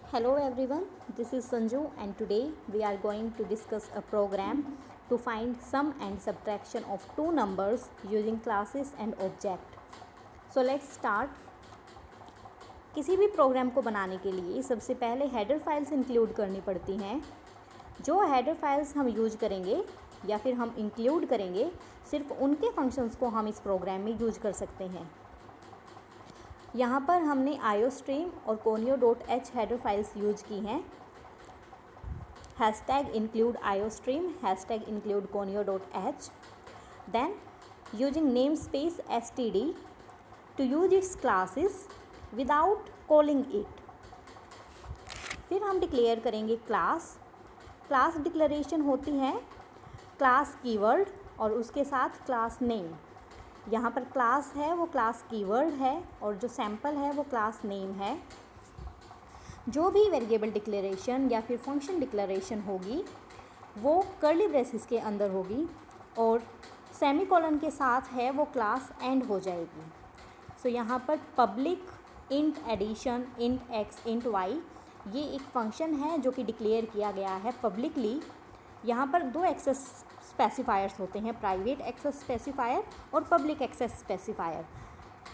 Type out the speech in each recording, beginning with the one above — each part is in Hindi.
Hello everyone, this is Sanju and today we are going to discuss a program to find sum and subtraction of two numbers using classes and object. So let's start. किसी भी प्रोग्राम को बनाने के लिए सबसे पहले हेडर फाइल्स इंक्लूड करनी पड़ती हैं। जो हेडर फाइल्स हम यूज करेंगे या फिर हम इंक्लूड करेंगे सिर्फ उनके फंक्शंस को हम इस प्रोग्राम में यूज कर सकते हैं। यहाँ पर हमने IOStream और conio.h हेडर फाइल्स यूज की हैं। #include IOStream, #include conio.h. Then using namespace std to use its classes without calling it. फिर हम डिक्लेयर करेंगे क्लास डिक्लेरेशन होती है क्लास कीवर्ड और उसके साथ क्लास नेम। यहाँ पर क्लास है वो क्लास कीवर्ड है और जो सैम्पल है वो क्लास नेम है। जो भी वेरिएबल डिक्लेरेशन या फिर फंक्शन डिक्लेरेशन होगी वो कर्ली ब्रेसेस के अंदर होगी और सेमीकोलन के साथ है वो क्लास एंड हो जाएगी। सो यहाँ पर public int addition int x int y ये एक फंक्शन है जो कि डिक्लेयर किया गया है पब्लिकली। यहाँ पर दो एक्सेस स्पेसिफायर्स होते हैं, प्राइवेट एक्सेस स्पेसिफायर और public access specifier.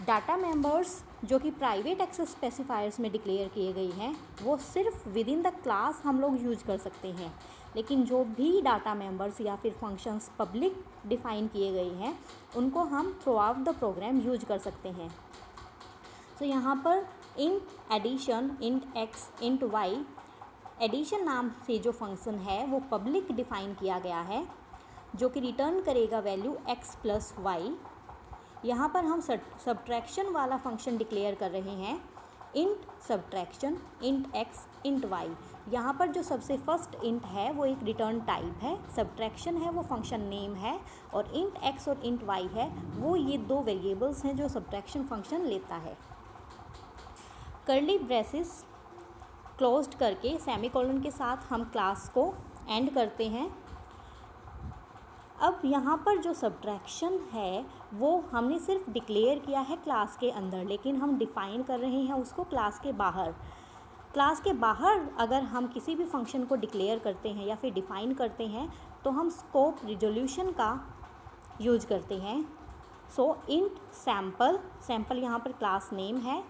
Data members जो कि प्राइवेट एक्सेस स्पेसिफायर्स में डिक्लेयर किए गए हैं वो सिर्फ विद इन द क्लास हम लोग यूज कर सकते हैं, लेकिन जो भी डाटा मेंबर्स या फिर फंक्शंस पब्लिक डिफाइन किए गए हैं उनको हम throughout the program use कर सकते हैं। तो यहाँ पर int addition int x int y addition नाम से जो फंक्शन है वो पब्लिक डिफाइन किया गया है जो कि रिटर्न करेगा वैल्यू x प्लस वाई। यहाँ पर हम सब्ट्रैक्शन वाला फंक्शन डिक्लेयर कर रहे हैं int subtraction int x int y। यहाँ पर जो सबसे फर्स्ट इंट है वो एक रिटर्न टाइप है, सब्ट्रैक्शन है वो फंक्शन नेम है और इंट x और इंट y है वो ये दो वेरिएबल्स हैं जो सब्ट्रैक्शन फंक्शन लेता है। कर्ली ब्रेसेस क्लोज्ड करके सेमीकोलन के साथ हम क्लास को एंड करते हैं। अब यहाँ पर जो सब्ट्रैक्शन है वो हमने सिर्फ डिक्लेयर किया है क्लास के अंदर, लेकिन हम डिफ़ाइन कर रहे हैं उसको क्लास के बाहर। क्लास के बाहर अगर हम किसी भी फंक्शन को डिक्लेयर करते हैं या फिर डिफ़ाइन करते हैं तो हम स्कोप रिजोल्यूशन का यूज करते हैं। सो इंट सैम्पल यहाँ पर क्लास नेम है।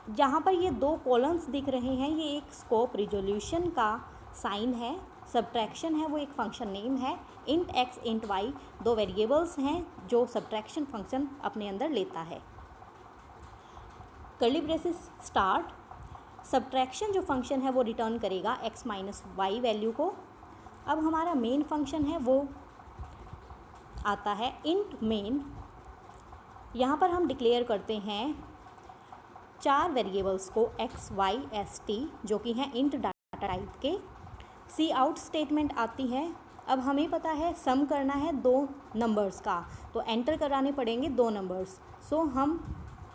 जहाँ पर ये दो कॉलम्स दिख रहे हैं ये एक स्कोप रिजोल्यूशन का साइन है। सब्ट्रैक्शन है वो एक फंक्शन नेम है। इंट एक्स इंट वाई दो वेरिएबल्स हैं जो सब्ट्रैक्शन फंक्शन अपने अंदर लेता है। कर्ली ब्रेसेस स्टार्ट सब्ट्रैक्शन जो फंक्शन है वो रिटर्न करेगा x माइनस वाई वैल्यू को। अब हमारा मेन फंक्शन है वो आता है इंट मेन। यहाँ पर हम डिक्लेयर करते हैं चार वेरिएबल्स को x y s t जो कि हैं इंट डाटा टाइप के। सी आउट स्टेटमेंट आती है। अब हमें पता है सम करना है दो नंबर्स का तो एंटर कराने पड़ेंगे दो नंबर्स। सो हम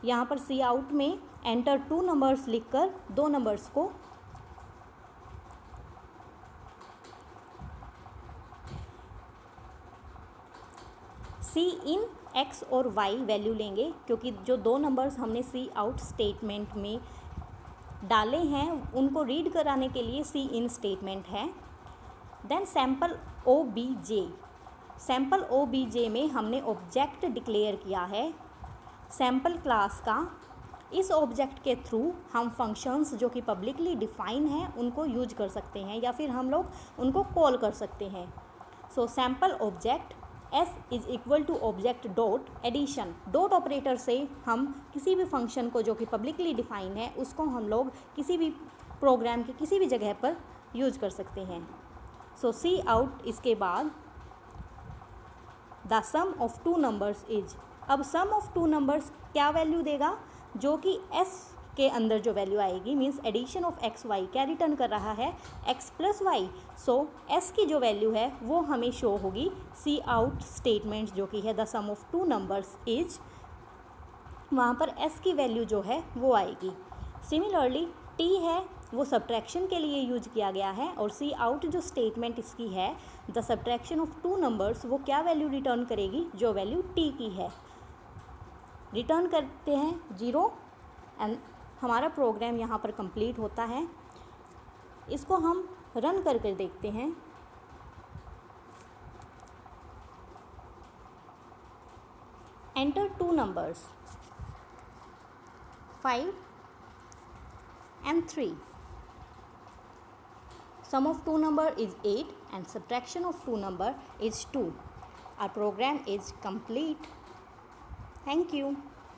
यहाँ पर सी आउट में एंटर टू नंबर्स लिखकर दो नंबर्स को सी इन x और y वैल्यू लेंगे क्योंकि जो दो नंबर्स हमने सी आउट स्टेटमेंट में डाले हैं उनको रीड कराने के लिए सी इन स्टेटमेंट है। Then sample O B J में हमने ऑब्जेक्ट डिक्लेयर किया है सैम्पल क्लास का। इस ऑब्जेक्ट के थ्रू हम फंक्शंस जो कि पब्लिकली डिफाइन हैं उनको यूज कर सकते हैं या फिर हम लोग उनको कॉल कर सकते हैं। So sample object s is equal to object dot addition. Dot operator से हम किसी भी फंक्शन को जो कि पब्लिकली डिफाइन है उसको हम लोग किसी भी प्रोग्राम के किसी भी जगह पर यूज कर सकते हैं। सो सी आउट इसके बाद the sum of two numbers is. अब सम ऑफ टू नंबर्स क्या वैल्यू देगा जो कि s के अंदर जो वैल्यू आएगी means addition of x y क्या रिटर्न कर रहा है x plus y. So s की जो वैल्यू है वो हमें शो होगी सी आउट स्टेटमेंट जो कि है the sum of two numbers is. वहाँ पर s की वैल्यू जो है वो आएगी। सिमिलरली t है वो सब्ट्रैक्शन के लिए यूज किया गया है और सी आउट जो स्टेटमेंट इसकी है the subtraction of two numbers वो क्या वैल्यू रिटर्न करेगी जो वैल्यू t की है। रिटर्न करते हैं 0 एंड हमारा प्रोग्राम यहाँ पर कंप्लीट होता है। इसको हम रन कर देखते हैं। Enter 2 numbers 5 and 3. Sum of 2 number is 8 and subtraction of 2 number is 2. Our program is complete. Thank you.